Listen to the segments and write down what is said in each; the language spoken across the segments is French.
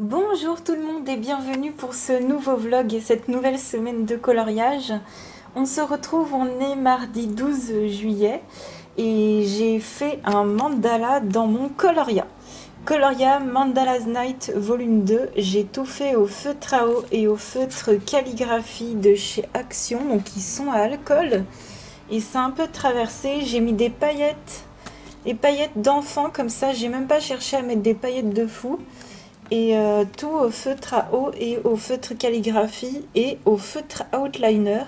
Bonjour tout le monde et bienvenue pour ce nouveau vlog et cette nouvelle semaine de coloriage. On se retrouve, on est mardi 12 juillet et j'ai fait un mandala dans mon Coloria. Coloria Mandalas Night volume 2, j'ai tout fait au feutre à eau et au feutre calligraphie de chez Action, donc ils sont à alcool. Et c'est un peu traversé, j'ai mis des paillettes d'enfant comme ça, j'ai même pas cherché à mettre des paillettes de fou. Et tout au feutre à eau et au feutre calligraphie et au feutre outliner.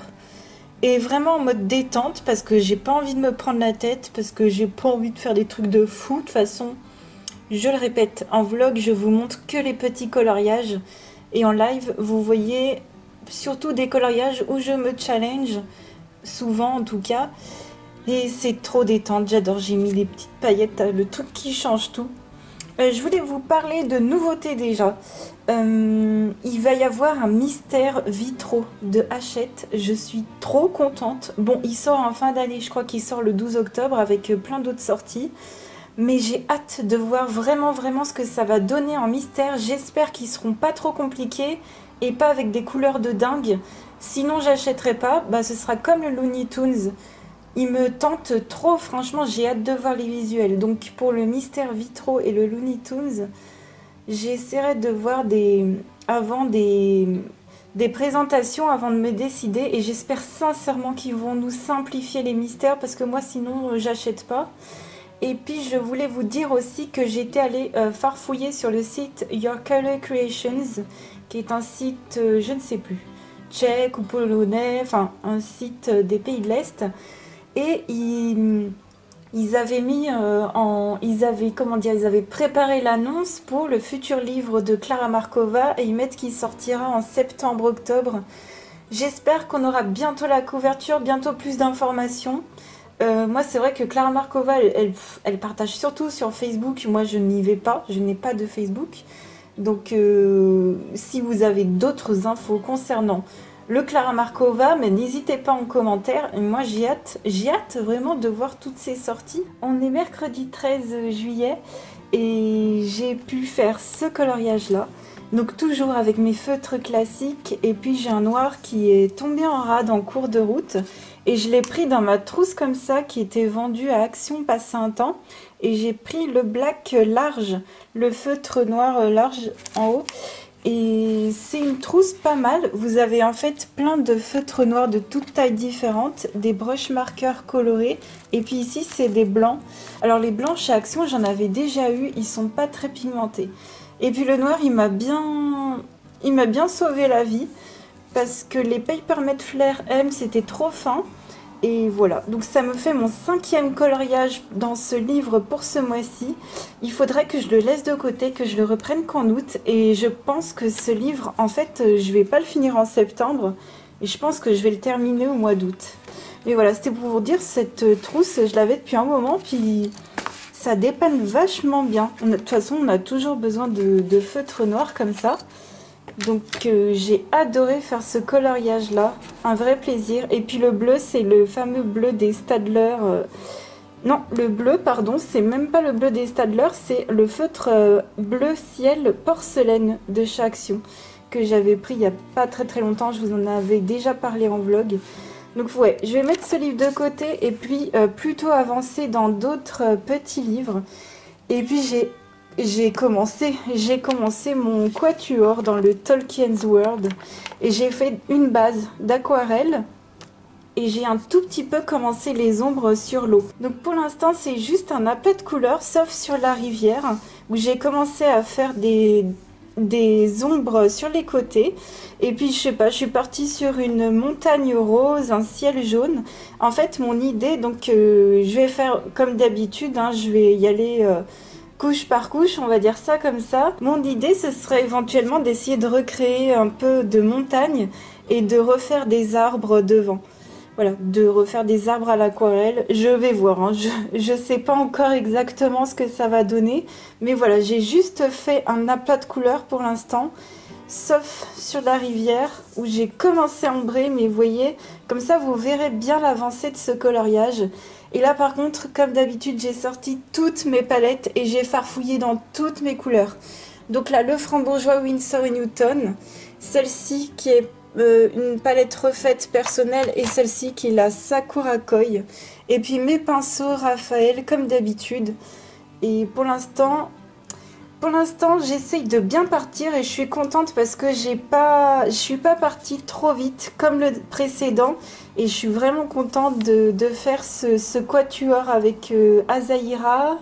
Et vraiment en mode détente parce que j'ai pas envie de me prendre la tête, parce que j'ai pas envie de faire des trucs de fou. De toute façon, je le répète, en vlog je vous montre que les petits coloriages. Et en live vous voyez surtout des coloriages où je me challenge, souvent en tout cas. Et c'est trop détente, j'adore, j'ai mis des petites paillettes, le truc qui change tout. Je voulais vous parler de nouveautés déjà. Il va y avoir un mystère vitro de Hachette. Je suis trop contente. Bon, il sort en fin d'année, je crois qu'il sort le 12 octobre avec plein d'autres sorties. Mais j'ai hâte de voir vraiment ce que ça va donner en mystère. J'espère qu'ils seront pas trop compliqués et pas avec des couleurs de dingue. Sinon, j'achèterai pas. Bah, ce sera comme le Looney Tunes. Il me tente trop, franchement, j'ai hâte de voir les visuels. Donc pour le Mystère Vitro et le Looney Tunes, j'essaierai de voir des présentations avant de me décider. Et j'espère sincèrement qu'ils vont nous simplifier les mystères parce que moi sinon j'achète pas. Et puis je voulais vous dire aussi que j'étais allée farfouiller sur le site Your Color Creations, qui est un site, je ne sais plus, tchèque ou polonais, enfin un site des pays de l'Est. Et ils avaient mis ils avaient préparé l'annonce pour le futur livre de Klara Markova et ils mettent qu'il sortira en septembre-octobre. J'espère qu'on aura bientôt la couverture, bientôt plus d'informations. Moi, c'est vrai que Klara Markova, elle partage surtout sur Facebook. Moi, je n'y vais pas, je n'ai pas de Facebook. Donc, si vous avez d'autres infos concernant le Klara Markova, mais n'hésitez pas en commentaire. Moi, j'ai hâte vraiment de voir toutes ces sorties. On est mercredi 13 juillet et j'ai pu faire ce coloriage-là. Donc toujours avec mes feutres classiques et puis j'ai un noir qui est tombé en rade en cours de route et je l'ai pris dans ma trousse comme ça qui était vendue à Action passé un temps et j'ai pris le black large, le feutre noir large en haut. Et c'est une trousse pas mal. Vous avez en fait plein de feutres noirs de toutes tailles différentes, des brush marqueurs colorés. Et puis ici, c'est des blancs. Alors les blancs chez Action, j'en avais déjà eu. Ils sont pas très pigmentés. Et puis le noir, il m'a bien sauvé la vie. Parce que les Paper Mate Flair M, c'était trop fin. Et voilà, donc ça me fait mon 5e coloriage dans ce livre pour ce mois-ci. Il faudrait que je le laisse de côté, que je le reprenne qu'en août. Et je pense que ce livre, en fait, je vais pas le finir en septembre. Et je pense que je vais le terminer au mois d'août. Mais voilà, c'était pour vous dire, cette trousse, je l'avais depuis un moment. Puis ça dépanne vachement bien. De toute façon, on a toujours besoin de feutres noirs comme ça. Donc j'ai adoré faire ce coloriage là, un vrai plaisir. Et puis le bleu, c'est le fameux bleu des Staedtler. Non, le bleu, pardon, c'est même pas le bleu des Staedtler, c'est le feutre bleu ciel porcelaine de chez Action que j'avais pris il y a pas très longtemps. Je vous en avais déjà parlé en vlog. Donc ouais, je vais mettre ce livre de côté et puis plutôt avancer dans d'autres petits livres. Et puis j'ai commencé mon quatuor dans le Tolkien's World et j'ai fait une base d'aquarelle et j'ai un tout petit peu commencé les ombres sur l'eau. Donc pour l'instant c'est juste un aplat de couleurs sauf sur la rivière où j'ai commencé à faire des ombres sur les côtés et puis je sais pas, je suis partie sur une montagne rose, un ciel jaune. En fait mon idée, donc je vais faire comme d'habitude, hein, je vais y aller couche par couche, on va dire ça comme ça. Mon idée, ce serait éventuellement d'essayer de recréer un peu de montagne et de refaire des arbres devant. Voilà, de refaire des arbres à l'aquarelle. Je vais voir, hein. Je sais pas encore exactement ce que ça va donner. Mais voilà, j'ai juste fait un aplat de couleurs pour l'instant. Sauf sur la rivière où j'ai commencé à ombrer. Mais vous voyez, comme ça vous verrez bien l'avancée de ce coloriage. Et là par contre, comme d'habitude, j'ai sorti toutes mes palettes et j'ai farfouillé dans toutes mes couleurs. Donc là, le Frambourgeois Winsor & Newton, celle-ci qui est une palette refaite personnelle et celle-ci qui est la Sakura Koi. Et puis mes pinceaux Raphaël comme d'habitude. Et pour l'instant, j'essaye de bien partir et je suis contente parce que je suis pas partie trop vite comme le précédent. Et je suis vraiment contente de faire ce quatuor avec Azaïra,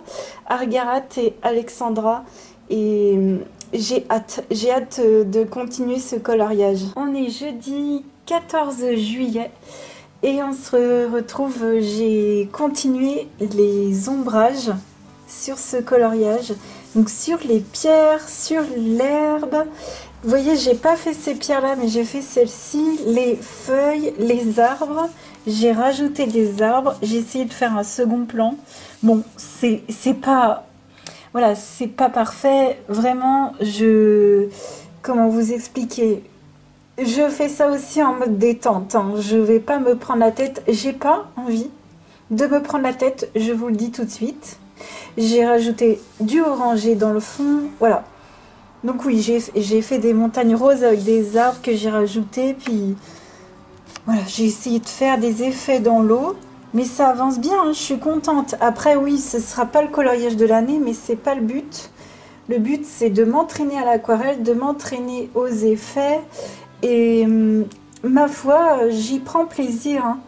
Argarat et Alexandra. Et j'ai hâte de continuer ce coloriage. On est jeudi 14 juillet et on se retrouve, j'ai continué les ombrages sur ce coloriage. Donc sur les pierres, sur l'herbe. Vous voyez, j'ai pas fait ces pierres-là, mais j'ai fait celles-ci, les feuilles, les arbres. J'ai rajouté des arbres. J'ai essayé de faire un second plan. Bon, c'est pas... Voilà, c'est pas parfait. Vraiment, comment vous expliquer? Je fais ça aussi en mode détente, hein. Je vais pas me prendre la tête. J'ai pas envie de me prendre la tête, je vous le dis tout de suite. J'ai rajouté du orangé dans le fond, voilà. Donc oui, j'ai fait des montagnes roses avec des arbres que j'ai rajoutés. Puis voilà, j'ai essayé de faire des effets dans l'eau. Mais ça avance bien, hein, je suis contente. Après oui, ce ne sera pas le coloriage de l'année, mais c'est pas le but. Le but, c'est de m'entraîner à l'aquarelle, de m'entraîner aux effets. Et ma foi, j'y prends plaisir, hein.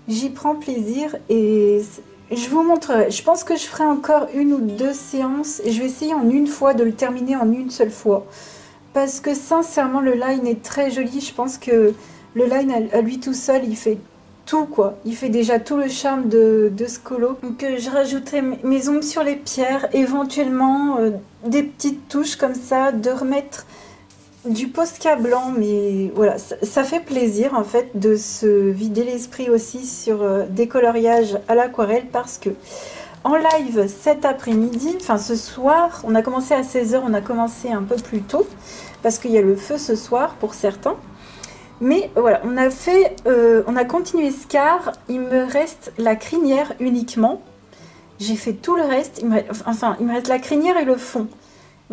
J'y prends plaisir et je vous montrerai. Je pense que je ferai encore une ou deux séances et je vais essayer en une fois de le terminer en une seule fois. Parce que sincèrement, le line est très joli. Je pense que le line à lui tout seul, il fait tout quoi. Il fait déjà tout le charme de ce colo. Donc je rajouterai mes ongles sur les pierres, éventuellement des petites touches comme ça, de remettre du Posca blanc, mais voilà, ça fait plaisir en fait de se vider l'esprit aussi sur des coloriages à l'aquarelle parce que en live cet après-midi, enfin ce soir, on a commencé à 16 h, on a commencé un peu plus tôt parce qu'il y a le feu ce soir pour certains. Mais voilà, on a continué Scar, il me reste la crinière uniquement. J'ai fait tout le reste, il me reste la crinière et le fond.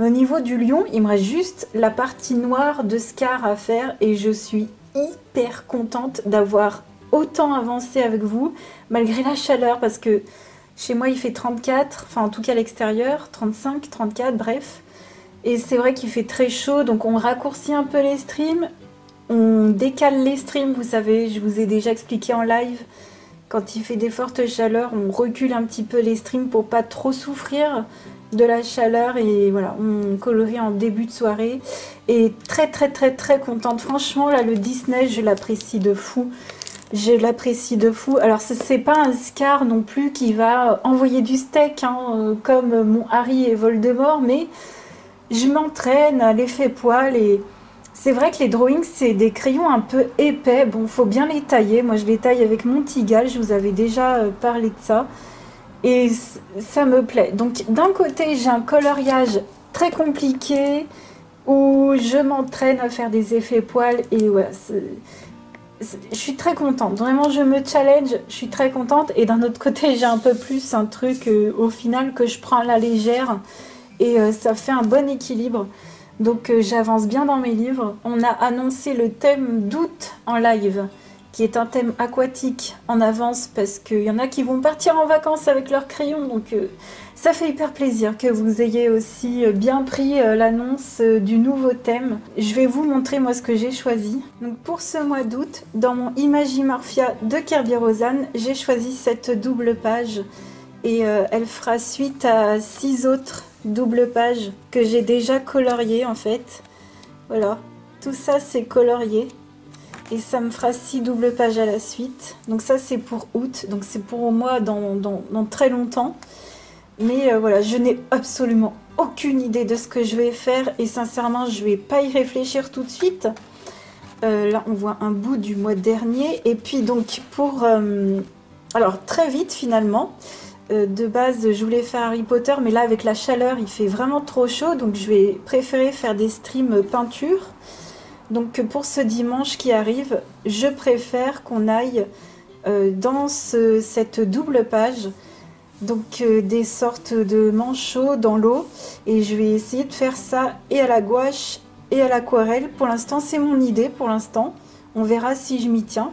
Au niveau du lion, il me reste juste la partie noire de Scar à faire et je suis hyper contente d'avoir autant avancé avec vous, malgré la chaleur, parce que chez moi il fait 34, enfin en tout cas à l'extérieur, 35, 34, bref. Et c'est vrai qu'il fait très chaud, donc on raccourcit un peu les streams, on décale les streams, vous savez, je vous ai déjà expliqué en live. Quand il fait des fortes chaleurs, on recule un petit peu les streams pour pas trop souffrir de la chaleur et voilà, on colorie en début de soirée et très contente. Franchement là, le Disney, je l'apprécie de fou. Je l'apprécie de fou. Alors c'est pas un Scar non plus qui va envoyer du steak hein, comme mon Harry et Voldemort, mais je m'entraîne à l'effet poil et c'est vrai que les drawings c'est des crayons un peu épais. Bon, faut bien les tailler. Moi je les taille avec mon Tigal, je vous avais déjà parlé de ça. Et ça me plaît. Donc d'un côté j'ai un coloriage très compliqué où je m'entraîne à faire des effets poils et ouais, je suis très contente. Vraiment je me challenge, je suis très contente. Et d'un autre côté j'ai un peu plus un truc au final que je prends à la légère et ça fait un bon équilibre. Donc j'avance bien dans mes livres. On a annoncé le thème d'août en live, qui est un thème aquatique en avance parce qu'il y en a qui vont partir en vacances avec leurs crayons. Donc ça fait hyper plaisir que vous ayez aussi bien pris l'annonce du nouveau thème. Je vais vous montrer moi ce que j'ai choisi. Donc pour ce mois d'août, dans mon Imagimorphia de Kerby Rosanne, j'ai choisi cette double page. Et elle fera suite à 6 autres doubles pages que j'ai déjà coloriées en fait. Voilà, tout ça c'est colorié. Et ça me fera 6 doubles pages à la suite. Donc ça c'est pour août. Donc c'est pour moi dans très longtemps. Mais voilà, je n'ai absolument aucune idée de ce que je vais faire. Et sincèrement, je ne vais pas y réfléchir tout de suite. Là, on voit un bout du mois dernier. Et puis donc pour... alors très vite finalement. De base, je voulais faire Harry Potter. Mais là, avec la chaleur, il fait vraiment trop chaud. Donc je vais préférer faire des streams peinture. Donc pour ce dimanche qui arrive, je préfère qu'on aille dans cette double page donc des sortes de manchots dans l'eau. Et je vais essayer de faire ça et à la gouache et à l'aquarelle. Pour l'instant, c'est mon idée pour l'instant. On verra si je m'y tiens.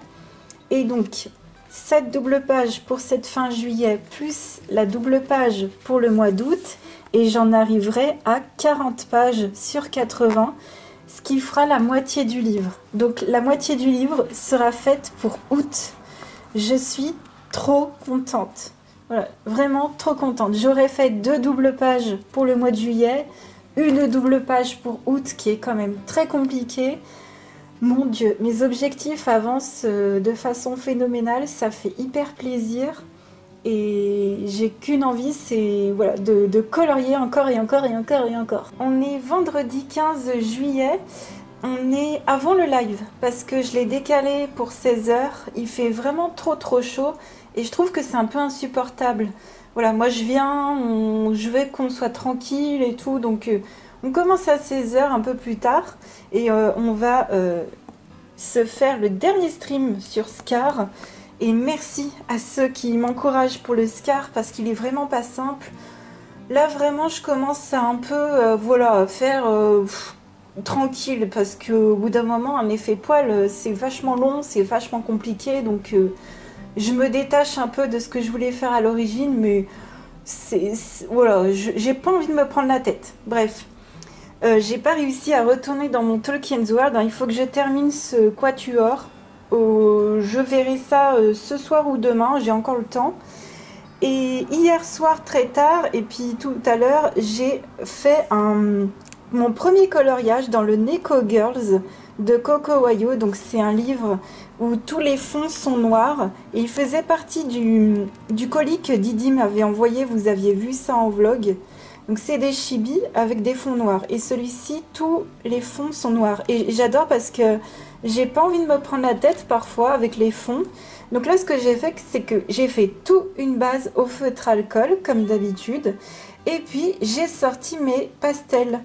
Et donc, cette double page pour cette fin juillet, plus la double page pour le mois d'août. Et j'en arriverai à 40 pages sur 80, ce qui fera la moitié du livre. Donc la moitié du livre sera faite pour août. Je suis trop contente. Voilà, vraiment trop contente. J'aurais fait 2 doubles pages pour le mois de juillet, une double page pour août qui est quand même très compliqué. Mon Dieu, mes objectifs avancent de façon phénoménale, ça fait hyper plaisir. Et j'ai qu'une envie, c'est voilà, de colorier encore et encore et encore et encore. On est vendredi 15 juillet, on est avant le live parce que je l'ai décalé pour 16 heures. Il fait vraiment trop chaud et je trouve que c'est un peu insupportable. Voilà, moi je viens, je veux qu'on soit tranquille et tout, donc on commence à 16 heures un peu plus tard et on va se faire le dernier stream sur Scar. Et merci à ceux qui m'encouragent pour le Scar parce qu'il est vraiment pas simple. Là vraiment je commence à un peu voilà, faire tranquille parce qu'au bout d'un moment un effet poil c'est vachement long, c'est vachement compliqué, donc je me détache un peu de ce que je voulais faire à l'origine, mais voilà, j'ai pas envie de me prendre la tête. Bref, j'ai pas réussi à retourner dans mon Tolkien's World, hein. Il faut que je termine ce quatuor. Je verrai ça ce soir ou demain, j'ai encore le temps. Et hier soir très tard, et puis tout à l'heure, j'ai fait mon premier coloriage dans le Neko Girls de Coco Wayo. Donc c'est un livre où tous les fonds sont noirs. Et il faisait partie du colis que Didi m'avait envoyé, vous aviez vu ça en vlog. Donc c'est des chibis avec des fonds noirs. Et celui-ci, tous les fonds sont noirs. Et j'adore parce que j'ai pas envie de me prendre la tête parfois avec les fonds. Donc là, ce que j'ai fait, c'est que j'ai fait tout une base au feutre alcool, comme d'habitude. Et puis, j'ai sorti mes pastels.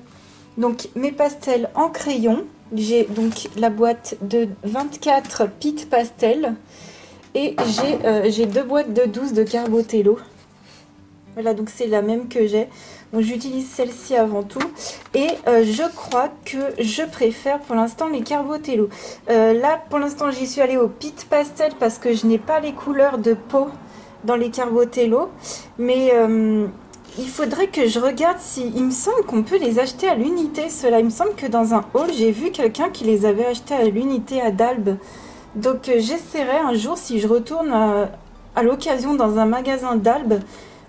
Donc, mes pastels en crayon. J'ai donc la boîte de 24 Pit Pastel. Et j'ai 2 boîtes de 12 de Carbotello. Voilà, donc c'est la même que j'ai. Donc j'utilise celle-ci avant tout. Et je crois que je préfère pour l'instant les Carbotello. Là, pour l'instant, j'y suis allée au Pit Pastel parce que je n'ai pas les couleurs de peau dans les Carbotello. Mais il faudrait que je regarde si... Il me semble qu'on peut les acheter à l'unité, ceux-là. Il me semble que dans un haul, j'ai vu quelqu'un qui les avait achetés à l'unité à Dalbe. Donc j'essaierai un jour, si je retourne à l'occasion dans un magasin d'Albe,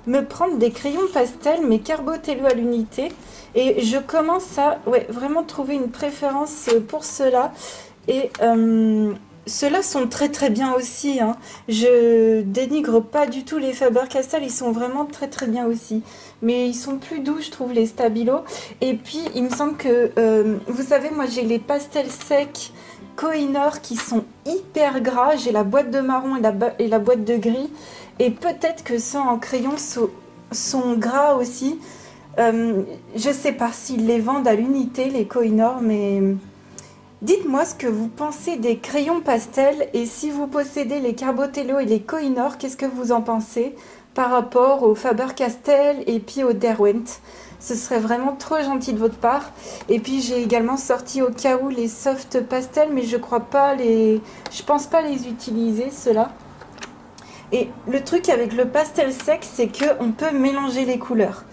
me prendre des crayons pastel, mais Carbotello à l'unité. Et je commence à vraiment trouver une préférence pour ceux-là. Et ceux-là sont très bien aussi, hein. Je dénigre pas du tout les Faber-Castell, ils sont vraiment très bien aussi. Mais ils sont plus doux, je trouve, les Stabilo. Et puis, il me semble que, vous savez, moi j'ai les pastels secs Koh-i-Noor qui sont hyper gras. J'ai la boîte de marron et la boîte de gris. Et peut-être que ceux en crayon sont gras aussi. Je sais pas s'ils les vendent à l'unité, les Koh-i-Noor, mais dites-moi ce que vous pensez des crayons pastels. Et si vous possédez les Carbotello et les Koh-i-Noor, qu'est-ce que vous en pensez par rapport aux Faber-Castell et puis aux Derwent? Ce serait vraiment trop gentil de votre part. Et puis j'ai également sorti au cas où les soft pastels, mais je pense pas les utiliser, ceux-là. Et le truc avec le pastel sec, c'est qu'on peut mélanger les couleurs.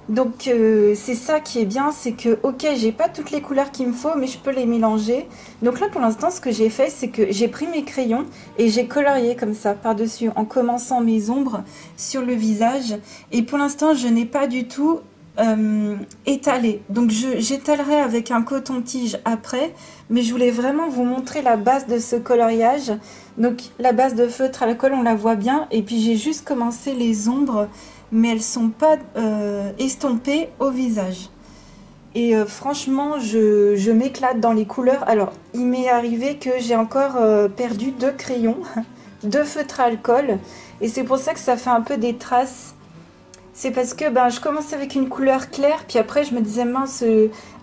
Donc c'est ça qui est bien, c'est que ok, j'ai pas toutes les couleurs qu'il me faut, mais je peux les mélanger. Donc là pour l'instant, ce que j'ai fait, c'est que j'ai pris mes crayons et j'ai colorié comme ça par-dessus en commençant mes ombres sur le visage. Et pour l'instant, je n'ai pas du tout étalé. Donc j'étalerai avec un coton-tige après, mais je voulais vraiment vous montrer la base de ce coloriage. Donc la base de feutre à alcool, on la voit bien, et puis j'ai juste commencé les ombres, mais elles sont pas estompées au visage. Et franchement, je m'éclate dans les couleurs. Alors, il m'est arrivé que j'ai encore perdu 2 crayons, 2 feutres à alcool, et c'est pour ça que ça fait un peu des traces. C'est parce que je commençais avec une couleur claire, puis après je me disais mince,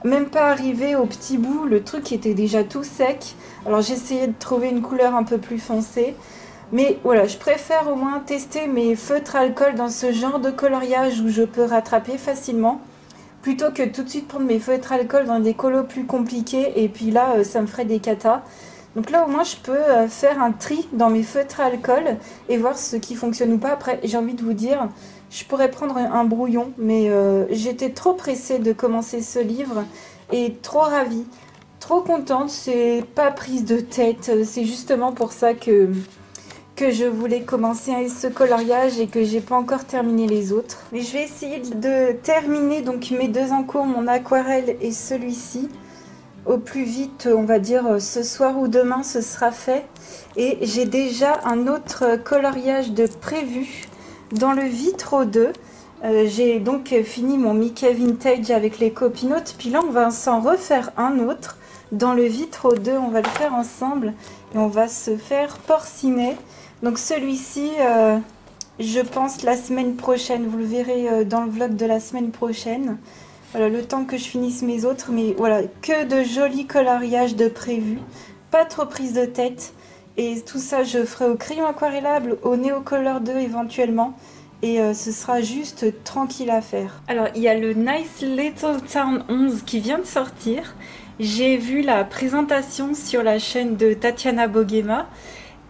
même pas arrivé au petit bout, le truc était déjà tout sec. Alors j'essayais de trouver une couleur un peu plus foncée. Mais voilà, je préfère au moins tester mes feutres alcool dans ce genre de coloriage où je peux rattraper facilement, plutôt que tout de suite prendre mes feutres alcool dans des colos plus compliqués et puis là, ça me ferait des catas. Donc là, au moins, je peux faire un tri dans mes feutres alcool et voir ce qui fonctionne ou pas. Après, j'ai envie de vous dire, je pourrais prendre un brouillon, mais j'étais trop pressée de commencer ce livre et trop ravie, trop contente. C'est pas prise de tête, c'est justement pour ça que je voulais commencer ce coloriage et que j'ai pas encore terminé les autres. Mais je vais essayer de terminer donc mes deux en cours, mon aquarelle et celui-ci. Au plus vite, on va dire ce soir ou demain, ce sera fait. Et j'ai déjà un autre coloriage de prévu dans le Vitro 2. J'ai donc fini mon Mickey Vintage avec les copinotes. Puis là, on va s'en refaire un autre dans le Vitro 2. On va le faire ensemble et on va se faire porciner. Donc celui-ci, je pense la semaine prochaine. Vous le verrez dans le vlog de la semaine prochaine. Voilà, le temps que je finisse mes autres, mais voilà, que de jolis coloriages de prévu, pas trop prise de tête. Et tout ça, je ferai au crayon aquarellable, au Neocolor 2 éventuellement. Et ce sera juste tranquille à faire. Alors, il y a le Nice Little Town 11 qui vient de sortir. J'ai vu la présentation sur la chaîne de Tatiana Boguema.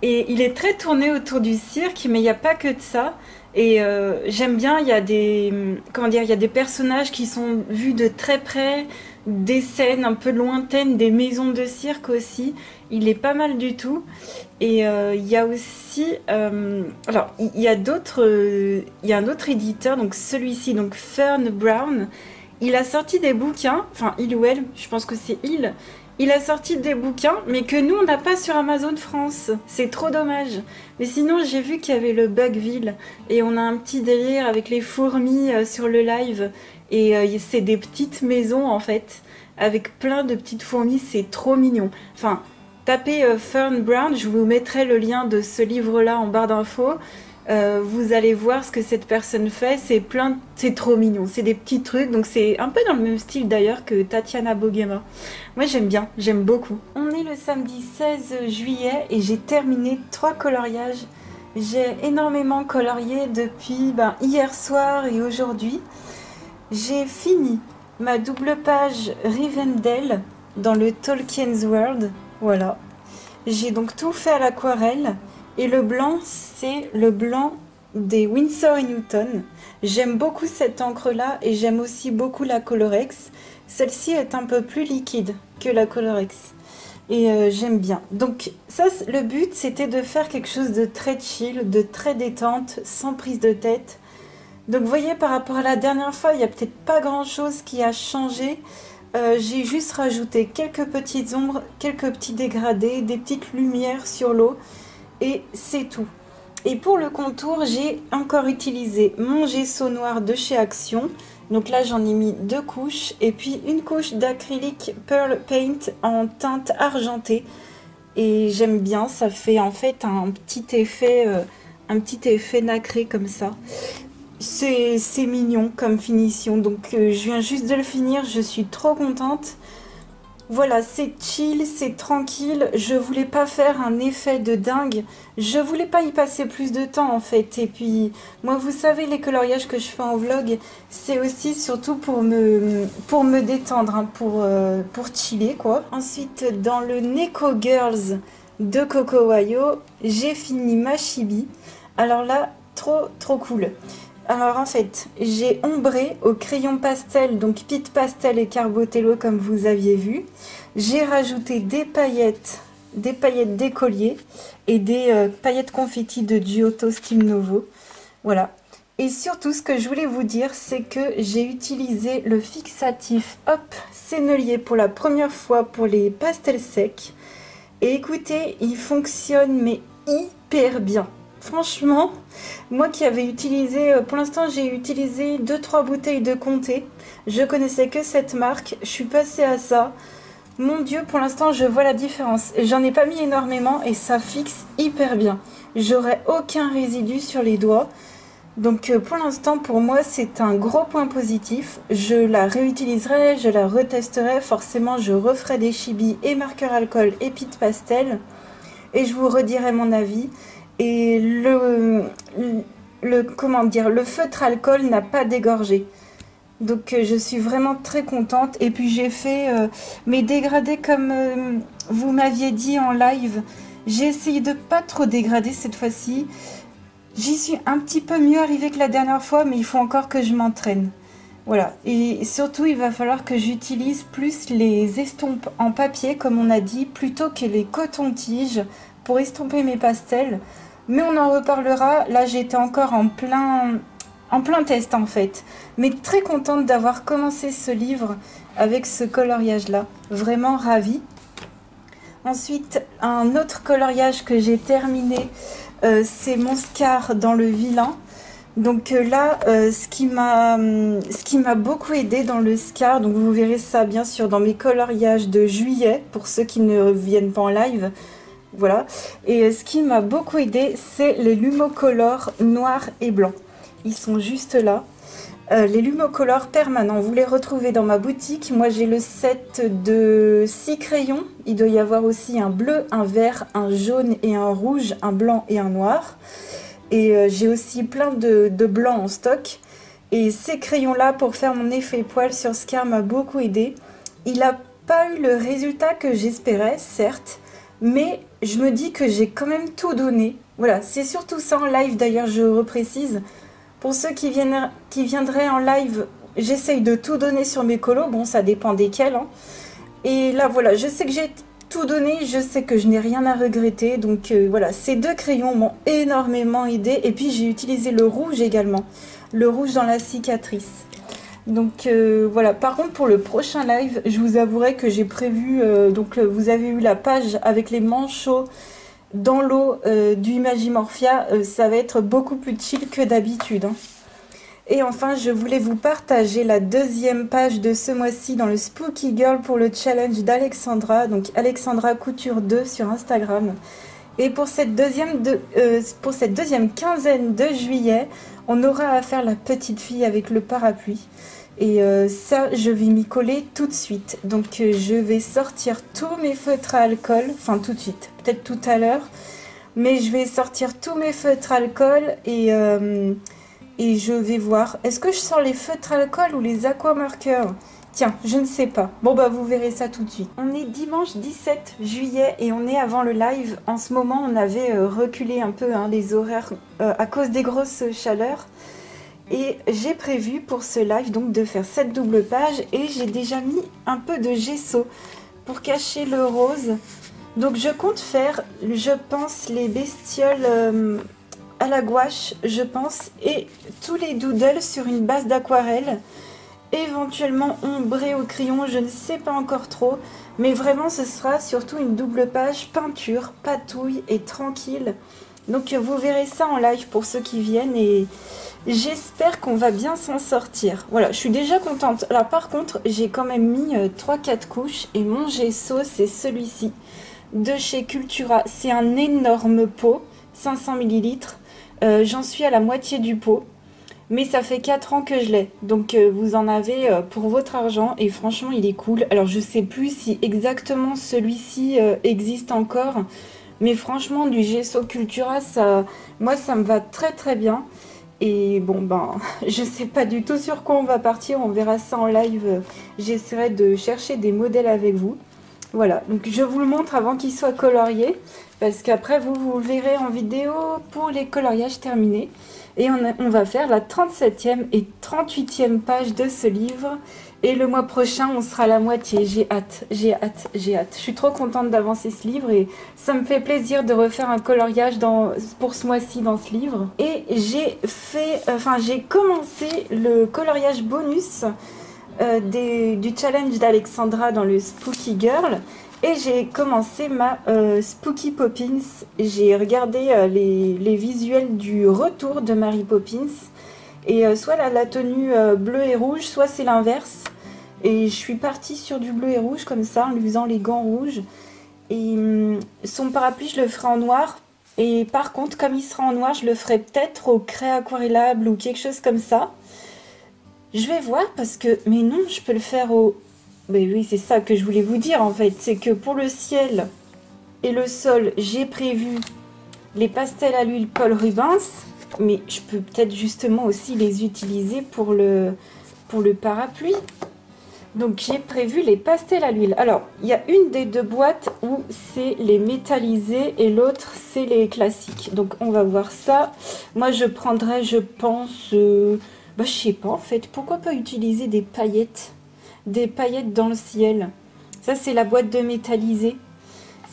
Et il est très tourné autour du cirque, mais il n'y a pas que de ça. Et j'aime bien, il y a des, comment dire, il y a des personnages qui sont vus de très près, des scènes un peu lointaines, des maisons de cirque aussi. Il est pas mal du tout. Et il y a aussi, alors il y a d'autres, il y a un autre éditeur, donc celui-ci, donc Fern Brown. Il a sorti des bouquins, enfin il ou elle, je pense que c'est il. Il a sorti des bouquins, mais que nous, on n'a pas sur Amazon France. C'est trop dommage. Mais sinon, j'ai vu qu'il y avait le Bugville. Et on a un petit délire avec les fourmis sur le live. Et c'est des petites maisons, en fait, avec plein de petites fourmis. C'est trop mignon. Enfin, tapez Fern Brown. Je vous mettrai le lien de ce livre-là en barre d'infos. Vous allez voir ce que cette personne fait, c'est trop mignon, c'est des petits trucs, donc c'est un peu dans le même style d'ailleurs que Tatiana Boguema. Moi j'aime bien, j'aime beaucoup. On est le samedi 16 juillet et j'ai terminé 3 coloriages. J'ai énormément colorié depuis hier soir et aujourd'hui. J'ai fini ma double page Rivendell dans le Tolkien's World, voilà. J'ai donc tout fait à l'aquarelle. Et le blanc, c'est le blanc des Winsor & Newton. J'aime beaucoup cette encre-là et j'aime aussi beaucoup la Colorex. Celle-ci est un peu plus liquide que la Colorex. Et j'aime bien. Donc ça, le but, c'était de faire quelque chose de très chill, de très détente, sans prise de tête. Donc vous voyez, par rapport à la dernière fois, il n'y a peut-être pas grand-chose qui a changé. J'ai juste rajouté quelques petites ombres, quelques petits dégradés, des petites lumières sur l'eau. Et c'est tout. Et pour le contour, j'ai encore utilisé mon gesso noir de chez Action. Donc là, j'en ai mis 2 couches. Et puis une couche d'acrylique Pearl Paint en teinte argentée. Et j'aime bien, ça fait en fait un petit effet nacré comme ça. C'est mignon comme finition. Donc je viens juste de le finir, je suis trop contente. Voilà, c'est chill, c'est tranquille, je voulais pas faire un effet de dingue, je voulais pas y passer plus de temps en fait. Et puis, moi vous savez, les coloriages que je fais en vlog, c'est aussi surtout pour me détendre, hein, pour chiller quoi. Ensuite, dans le Neko Girls de Coco Wayo, j'ai fini ma chibi. Alors là, trop cool. Alors en fait, j'ai ombré au crayon pastel, donc Pit Pastel et Carbotello comme vous aviez vu. J'ai rajouté des paillettes d'écolier et des paillettes confetti de Giotto Style Novo. Voilà. Et surtout, ce que je voulais vous dire, c'est que j'ai utilisé le fixatif Hop Sennelier pour la première fois pour les pastels secs. Et écoutez, il fonctionne mais hyper bien. Franchement, moi qui avais utilisé, pour l'instant j'ai utilisé 2-3 bouteilles de Comté. Je connaissais que cette marque, je suis passée à ça. Mon Dieu, pour l'instant je vois la différence. J'en ai pas mis énormément et ça fixe hyper bien. J'aurai aucun résidu sur les doigts. Donc pour l'instant pour moi c'est un gros point positif. Je la réutiliserai, je la retesterai. Forcément je referai des chibis et marqueurs alcool et pit pastel. Et je vous redirai mon avis. et comment dire, le feutre alcool n'a pas dégorgé. Donc je suis vraiment très contente. Et puis j'ai fait mes dégradés comme vous m'aviez dit en live. J'ai essayé de pas trop dégrader cette fois-ci. J'y suis un petit peu mieux arrivée que la dernière fois, mais il faut encore que je m'entraîne. Voilà. Et surtout, il va falloir que j'utilise plus les estompes en papier, comme on a dit, plutôt que les cotons-tiges pour estomper mes pastels. Mais on en reparlera. Là, j'étais encore en plein test en fait. Mais très contente d'avoir commencé ce livre avec ce coloriage-là. Vraiment ravie. Ensuite, un autre coloriage que j'ai terminé, c'est mon Scar dans le vilain. Donc là, ce qui m'a beaucoup aidé dans le Scar, donc vous verrez ça bien sûr dans mes coloriages de juillet, pour ceux qui ne viennent pas en live, voilà. Et ce qui m'a beaucoup aidé, c'est les Lumocolor noir et blanc. Ils sont juste là. Les Lumocolor permanents, vous les retrouvez dans ma boutique. Moi j'ai le set de 6 crayons. Il doit y avoir aussi un bleu, un vert, un jaune et un rouge, un blanc et un noir. Et j'ai aussi plein de blancs en stock. Et ces crayons-là, pour faire mon effet poil sur Scar, m'a beaucoup aidé. Il n'a pas eu le résultat que j'espérais, certes. Mais je me dis que j'ai quand même tout donné. Voilà, c'est surtout ça en live d'ailleurs, je reprécise. Pour ceux qui viendraient en live, j'essaye de tout donner sur mes colos. Bon, ça dépend desquels. Hein. Et là, voilà, je sais que j'ai tout donné. Je sais que je n'ai rien à regretter. Donc voilà, ces deux crayons m'ont énormément aidé. Et puis, j'ai utilisé le rouge également. Le rouge dans la cicatrice. Donc voilà, par contre, pour le prochain live, je vous avouerai que j'ai prévu... vous avez eu la page avec les manchots dans l'eau du Imagimorphia, ça va être beaucoup plus chill que d'habitude. Hein. Et enfin, je voulais vous partager la deuxième page de ce mois-ci dans le Spooky Girl pour le challenge d'Alexandra, donc Alexandra Couture 2 sur Instagram. Et pour cette deuxième quinzaine de juillet, on aura à faire la petite fille avec le parapluie. Et ça, je vais m'y coller tout de suite. Donc je vais sortir tous mes feutres à alcool, enfin tout de suite, peut-être tout à l'heure. Mais je vais sortir tous mes feutres à alcool et je vais voir. Est-ce que je sors les feutres à alcool ou les aquamarqueurs? Tiens, je ne sais pas. Bon bah vous verrez ça tout de suite. On est dimanche 17 juillet et on est avant le live. En ce moment, on avait reculé un peu les horaires à cause des grosses chaleurs. Et j'ai prévu pour ce live donc de faire cette double page et j'ai déjà mis un peu de gesso pour cacher le rose. Donc je compte faire, je pense, les bestioles à la gouache, je pense, et tous les doodles sur une base d'aquarelle, éventuellement ombré au crayon, je ne sais pas encore trop, mais vraiment ce sera surtout une double page peinture, patouille et tranquille. Donc vous verrez ça en live pour ceux qui viennent et j'espère qu'on va bien s'en sortir. Voilà, je suis déjà contente. Alors par contre, j'ai quand même mis 3-4 couches et mon gesso, c'est celui-ci de chez Cultura. C'est un énorme pot, 500 ml. J'en suis à la moitié du pot, mais ça fait 4 ans que je l'ai. Donc vous en avez pour votre argent et franchement, il est cool. Alors je sais plus si exactement celui-ci existe encore. Mais franchement, du gesso Cultura, moi, ça me va très très bien. Et bon, je sais pas du tout sur quoi on va partir. On verra ça en live. J'essaierai de chercher des modèles avec vous. Voilà, donc je vous le montre avant qu'il soit colorié. Parce qu'après, vous le verrez en vidéo pour les coloriages terminés. Et on va faire la 37e et 38e page de ce livre. Et le mois prochain, on sera à la moitié. J'ai hâte, j'ai hâte, j'ai hâte. Je suis trop contente d'avancer ce livre et ça me fait plaisir de refaire un coloriage pour ce mois-ci dans ce livre. Et j'ai commencé le coloriage bonus du challenge d'Alexandra dans le Spooky Girl. Et j'ai commencé ma Spooky Poppins. J'ai regardé les visuels du retour de Mary Poppins. Et soit la tenue bleu et rouge, soit c'est l'inverse. Et je suis partie sur du bleu et rouge comme ça, en lui faisant les gants rouges. Et son parapluie, je le ferai en noir. Et par contre, comme il sera en noir, je le ferai peut-être au craie aquarellable ou quelque chose comme ça. Je vais voir parce que... Mais non, je peux le faire au... Mais oui, c'est ça que je voulais vous dire en fait. C'est que pour le ciel et le sol, j'ai prévu les pastels à l'huile Paul Rubens, mais je peux peut-être justement aussi les utiliser pour le parapluie. Donc j'ai prévu les pastels à l'huile. Alors, il y a une des deux boîtes où c'est les métallisés et l'autre c'est les classiques. Donc on va voir ça. Moi je prendrais, je pense, je sais pas en fait, pourquoi pas utiliser des paillettes dans le ciel. Ça c'est la boîte de métallisés.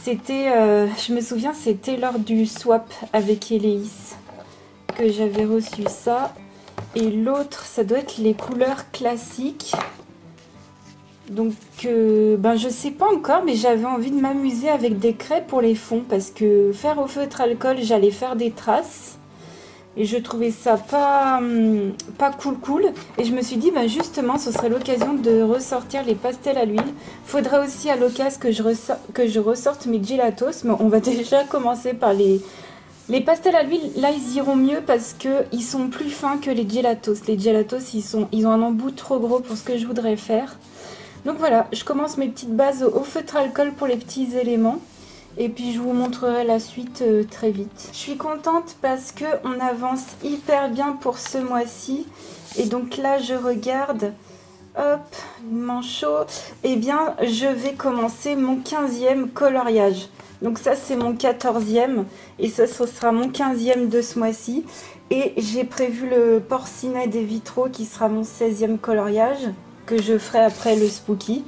C'était, je me souviens, c'était lors du swap avec Eléis que j'avais reçu ça. Et l'autre, ça doit être les couleurs classiques. Donc, je sais pas encore, mais j'avais envie de m'amuser avec des craies pour les fonds. Parce que faire au feutre alcool, j'allais faire des traces. Et je trouvais ça pas cool. Et je me suis dit, justement, ce serait l'occasion de ressortir les pastels à l'huile. Faudrait aussi à l'occasion que je ressorte mes gelatos. Mais on va déjà commencer par les pastels à l'huile. Là, ils iront mieux parce qu'ils sont plus fins que les gelatos. Les gelatos, ils ont un embout trop gros pour ce que je voudrais faire. Donc voilà, je commence mes petites bases au feutre alcool pour les petits éléments. Et puis je vous montrerai la suite très vite. Je suis contente parce qu'on avance hyper bien pour ce mois-ci. Et donc là, je regarde, hop, manchot. Eh bien, je vais commencer mon 15e coloriage. Donc ça, c'est mon 14e. Et ça, ce sera mon 15e de ce mois-ci. Et j'ai prévu le porcinet des vitraux qui sera mon 16e coloriage, que je ferai après le spooky.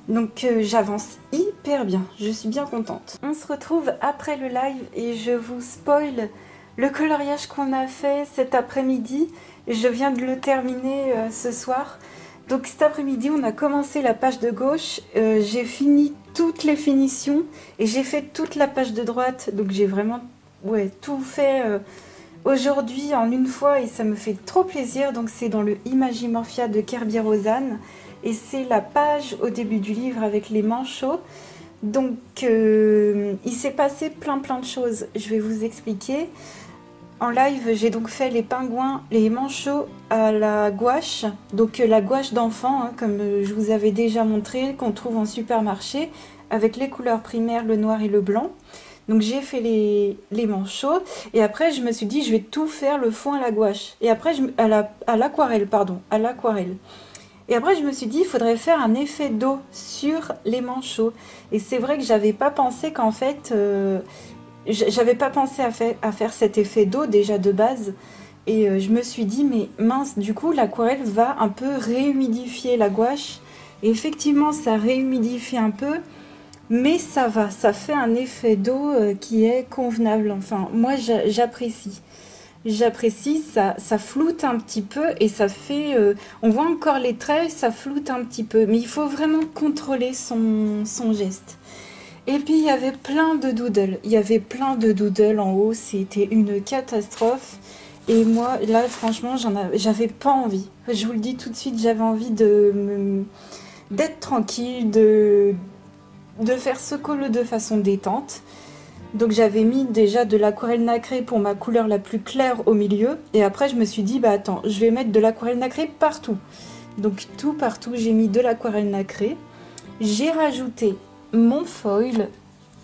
Donc j'avance hyper bien, je suis bien contente. On se retrouve après le live et je vous spoil le coloriage qu'on a fait cet après-midi. Je viens de le terminer ce soir. Donc cet après-midi, on a commencé la page de gauche. J'ai fini toutes les finitions et j'ai fait toute la page de droite. Donc j'ai vraiment tout fait aujourd'hui en une fois et ça me fait trop plaisir. Donc c'est dans le Imagimorphia de Kerbier-Rosanne. Et c'est la page au début du livre avec les manchots. Donc, il s'est passé plein de choses. Je vais vous expliquer. En live, j'ai donc fait les pingouins, les manchots à la gouache. Donc, la gouache d'enfant, comme je vous avais déjà montré, qu'on trouve en supermarché, avec les couleurs primaires, le noir et le blanc. Donc, j'ai fait les manchots. Et après, je me suis dit, je vais tout faire le fond à la gouache. Et après, à l'aquarelle, pardon, à l'aquarelle. Et après, je me suis dit, il faudrait faire un effet d'eau sur les manchots. Et c'est vrai que j'avais pas pensé qu'en fait, j'avais pas pensé à faire cet effet d'eau déjà de base. Et je me suis dit, mais mince, du coup, l'aquarelle va un peu réhumidifier la gouache. Et effectivement, ça réhumidifie un peu, mais ça va, ça fait un effet d'eau qui est convenable. Enfin, moi, j'apprécie. J'apprécie, ça floute un petit peu et ça fait... on voit encore les traits, ça floute un petit peu. Mais il faut vraiment contrôler son geste. Et puis il y avait plein de doodles. Il y avait plein de doodles en haut. C'était une catastrophe. Et moi, là, franchement, j'avais pas envie. Je vous le dis tout de suite, j'avais envie d'être tranquille, de faire ce colo de façon détente. Donc j'avais mis déjà de l'aquarelle nacrée pour ma couleur la plus claire au milieu. Et après je me suis dit, attends, je vais mettre de l'aquarelle nacrée partout. Donc tout partout, j'ai mis de l'aquarelle nacrée. J'ai rajouté mon foil.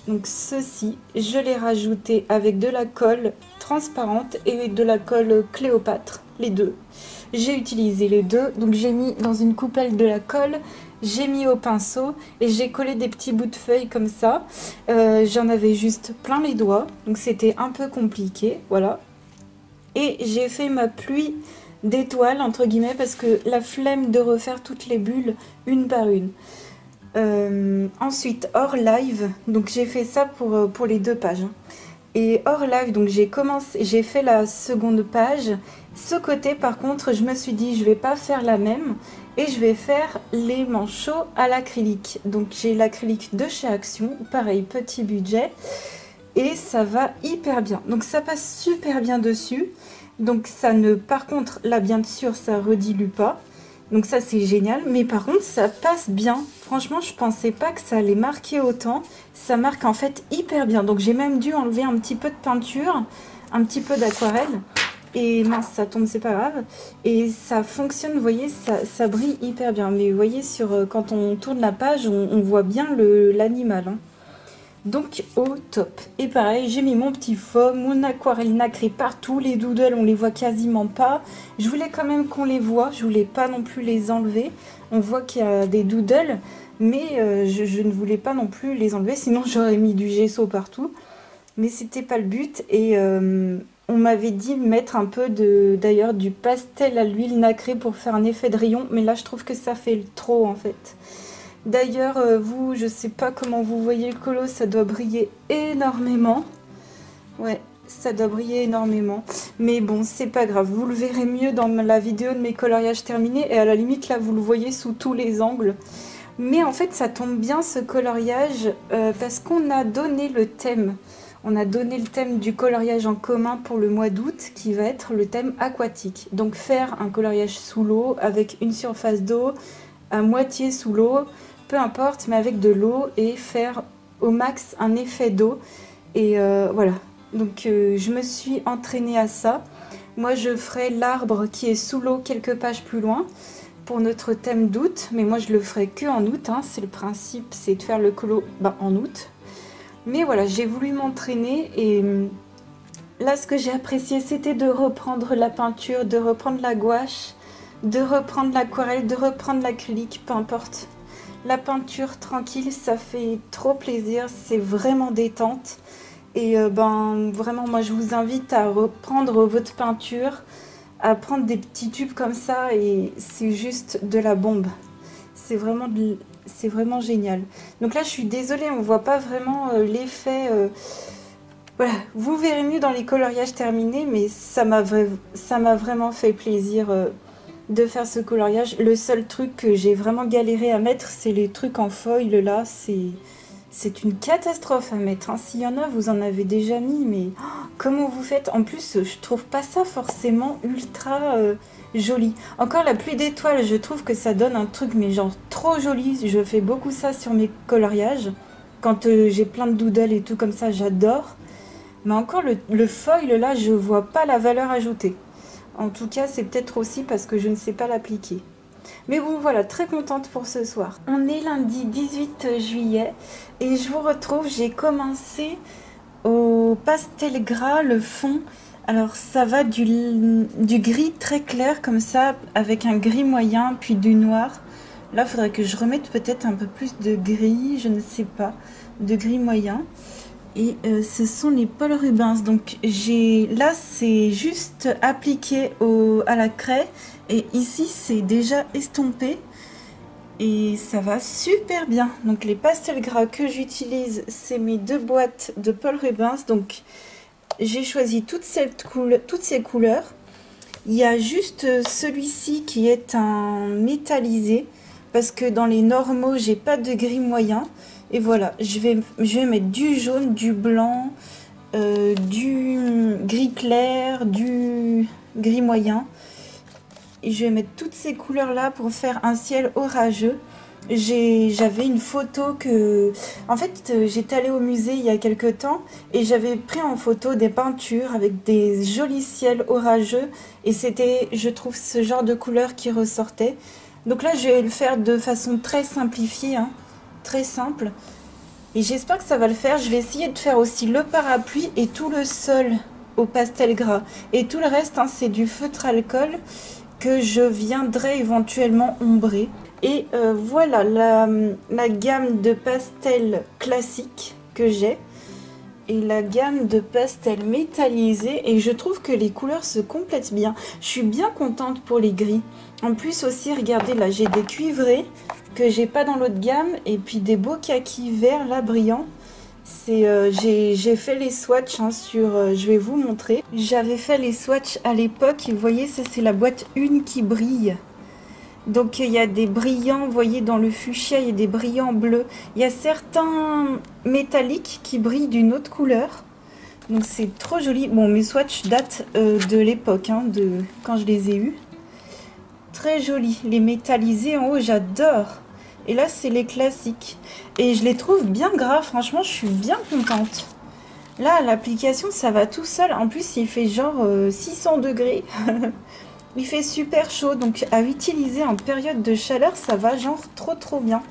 Donc ceci, je l'ai rajouté avec de la colle transparente et de la colle Cléopâtre, les deux. J'ai utilisé les deux. Donc j'ai mis dans une coupelle de la colle. J'ai mis au pinceau et j'ai collé des petits bouts de feuilles comme ça. J'en avais juste plein les doigts, donc c'était un peu compliqué, voilà. Et j'ai fait ma pluie d'étoiles, entre guillemets, parce que la flemme de refaire toutes les bulles une par une. Ensuite, hors live, donc j'ai fait ça pour les deux pages. Et hors live, donc j'ai fait la seconde page. Ce côté, par contre, je me suis dit, je vais pas faire la même. Et je vais faire les manchots à l'acrylique. Donc j'ai l'acrylique de chez Action, pareil, petit budget. Et ça va hyper bien. Donc ça passe super bien dessus. Donc ça ne... Par contre, là bien sûr, ça redilue pas. Donc ça c'est génial. Mais par contre, ça passe bien. Franchement, je pensais pas que ça allait marquer autant. Ça marque en fait hyper bien. Donc j'ai même dû enlever un petit peu de peinture, un petit peu d'aquarelle. Et mince, ça tombe, c'est pas grave. Et ça fonctionne, vous voyez, ça brille hyper bien. Mais vous voyez, quand on tourne la page, on voit bien l'animal. Hein. Donc au top. Et pareil, j'ai mis mon petit faux, mon aquarelle nacrée partout. Les doodles, on les voit quasiment pas. Je voulais quand même qu'on les voit. Je voulais pas non plus les enlever. On voit qu'il y a des doodles, mais je ne voulais pas non plus les enlever. Sinon, j'aurais mis du gesso partout. Mais c'était pas le but. Et on m'avait dit mettre un peu d'ailleurs du pastel à l'huile nacrée pour faire un effet de rayon. Mais là, je trouve que ça fait trop en fait. D'ailleurs, vous, je sais pas comment vous voyez le colo, ça doit briller énormément. Ouais, ça doit briller énormément. Mais bon, c'est pas grave, vous le verrez mieux dans la vidéo de mes coloriages terminés. Et à la limite, là, vous le voyez sous tous les angles. Mais en fait, ça tombe bien ce coloriage parce qu'on a donné le thème. On a donné le thème du coloriage en commun pour le mois d'août qui va être le thème aquatique. Donc faire un coloriage sous l'eau avec une surface d'eau à moitié sous l'eau, peu importe, mais avec de l'eau et faire au max un effet d'eau. Et voilà, donc je me suis entraînée à ça. Moi, je ferai l'arbre qui est sous l'eau quelques pages plus loin pour notre thème d'août. Mais moi, je le ferai que en août, hein. C'est le principe, c'est de faire le colo en août. Mais voilà, j'ai voulu m'entraîner et là, ce que j'ai apprécié, c'était de reprendre la peinture, de reprendre la gouache, de reprendre l'aquarelle, de reprendre l'acrylique, peu importe. La peinture tranquille, ça fait trop plaisir, c'est vraiment détente. Et ben vraiment, moi je vous invite à reprendre votre peinture, à prendre des petits tubes comme ça et c'est juste de la bombe. C'est vraiment génial. Donc là je suis désolée, on voit pas vraiment l'effet. Voilà, vous verrez mieux dans les coloriages terminés, mais ça m'a vraiment fait plaisir de faire ce coloriage. Le seul truc que j'ai vraiment galéré à mettre, c'est les trucs en foil là. C'est une catastrophe à mettre, hein. S'il y en a, vous en avez déjà mis, mais comment vous faites? En plus, je trouve pas ça forcément ultra joli. Encore la pluie d'étoiles, je trouve que ça donne un truc, mais genre trop joli. Je fais beaucoup ça sur mes coloriages. Quand j'ai plein de doodles et tout comme ça, j'adore. Mais encore le foil là, je vois pas la valeur ajoutée. En tout cas, c'est peut-être aussi parce que je ne sais pas l'appliquer. Mais bon, voilà, très contente pour ce soir. On est lundi 18 juillet et je vous retrouve, j'ai commencé au pastel gras, le fond. Alors ça va du gris très clair comme ça, avec un gris moyen, puis du noir. Là, il faudrait que je remette peut-être un peu plus de gris, je ne sais pas, de gris moyen. Et ce sont les Paul Rubens. Donc là c'est juste appliqué à la craie et ici c'est déjà estompé et ça va super bien. Donc les pastels gras que j'utilise, c'est mes 2 boîtes de Paul Rubens. Donc j'ai choisi toutes ces couleurs. Il y a juste celui-ci qui est un métallisé parce que dans les normaux j'ai pas de gris moyen. Et voilà, je vais mettre du jaune, du blanc, du gris clair, du gris moyen. Et je vais mettre toutes ces couleurs-là pour faire un ciel orageux. J'avais une photo que... En fait, j'étais allée au musée il y a quelques temps et j'avais pris en photo des peintures avec des jolis ciels orageux. Et c'était, je trouve, ce genre de couleur qui ressortait. Donc là, je vais le faire de façon très simplifiée, hein. Très simple et j'espère que ça va le faire. Je vais essayer de faire aussi le parapluie et tout le sol au pastel gras et tout le reste, hein, c'est du feutre alcool que je viendrai éventuellement ombrer. Et voilà la gamme de pastels classiques que j'ai et la gamme de pastels métallisés et je trouve que les couleurs se complètent bien. Je suis bien contente pour les gris. En plus aussi, regardez là, j'ai des cuivrés que j'ai pas dans l'autre gamme et puis des beaux kakis verts là brillants. J'ai fait les swatchs, hein, je vais vous montrer. J'avais fait les swatchs à l'époque et vous voyez, ça c'est la boîte 1 qui brille. Donc il y a des brillants, vous voyez dans le fuchsia, il y a des brillants bleus. Il y a certains métalliques qui brillent d'une autre couleur. Donc c'est trop joli. Bon, mes swatchs datent de l'époque, hein, de quand je les ai eus. Très joli. Les métallisés en haut, j'adore. Et là, c'est les classiques. Et je les trouve bien gras. Franchement, je suis bien contente. Là, l'application, ça va tout seul. En plus, il fait genre 600 degrés. Il fait super chaud. Donc, à utiliser en période de chaleur, ça va genre trop bien.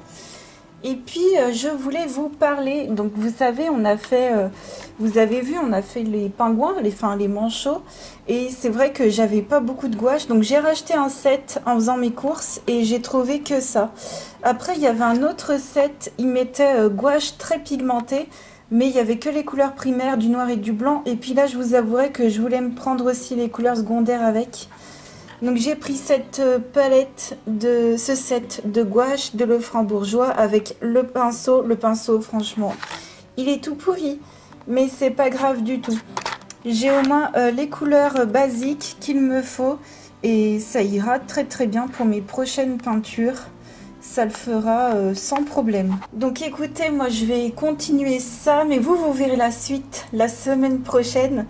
Et puis, je voulais vous parler. Donc, vous savez, on a fait, vous avez vu, on a fait les pingouins, enfin, les manchots. Et c'est vrai que j'avais pas beaucoup de gouache. Donc, j'ai racheté un set en faisant mes courses et j'ai trouvé que ça. Après, il y avait un autre set. Il mettait gouache très pigmentée. Mais il y avait que les couleurs primaires, du noir et du blanc. Et puis là, je vous avouerai que je voulais me prendre aussi les couleurs secondaires avec. Donc j'ai pris cette palette de ce set de gouache de Lefranc-Bourgeois avec le pinceau. Le pinceau, franchement, il est tout pourri, mais c'est pas grave du tout. J'ai au moins les couleurs basiques qu'il me faut et ça ira très très bien pour mes prochaines peintures. Ça le fera sans problème. Donc écoutez, moi je vais continuer ça, mais vous verrez la suite la semaine prochaine.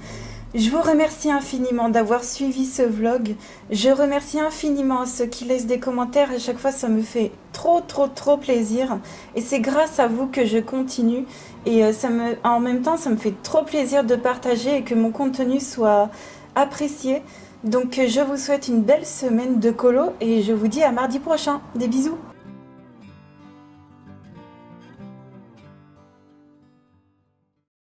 Je vous remercie infiniment d'avoir suivi ce vlog. Je remercie infiniment ceux qui laissent des commentaires. À chaque fois, ça me fait trop plaisir. Et c'est grâce à vous que je continue. Et en même temps, ça me fait trop plaisir de partager et que mon contenu soit apprécié. Donc, je vous souhaite une belle semaine de colo et je vous dis à mardi prochain. Des bisous!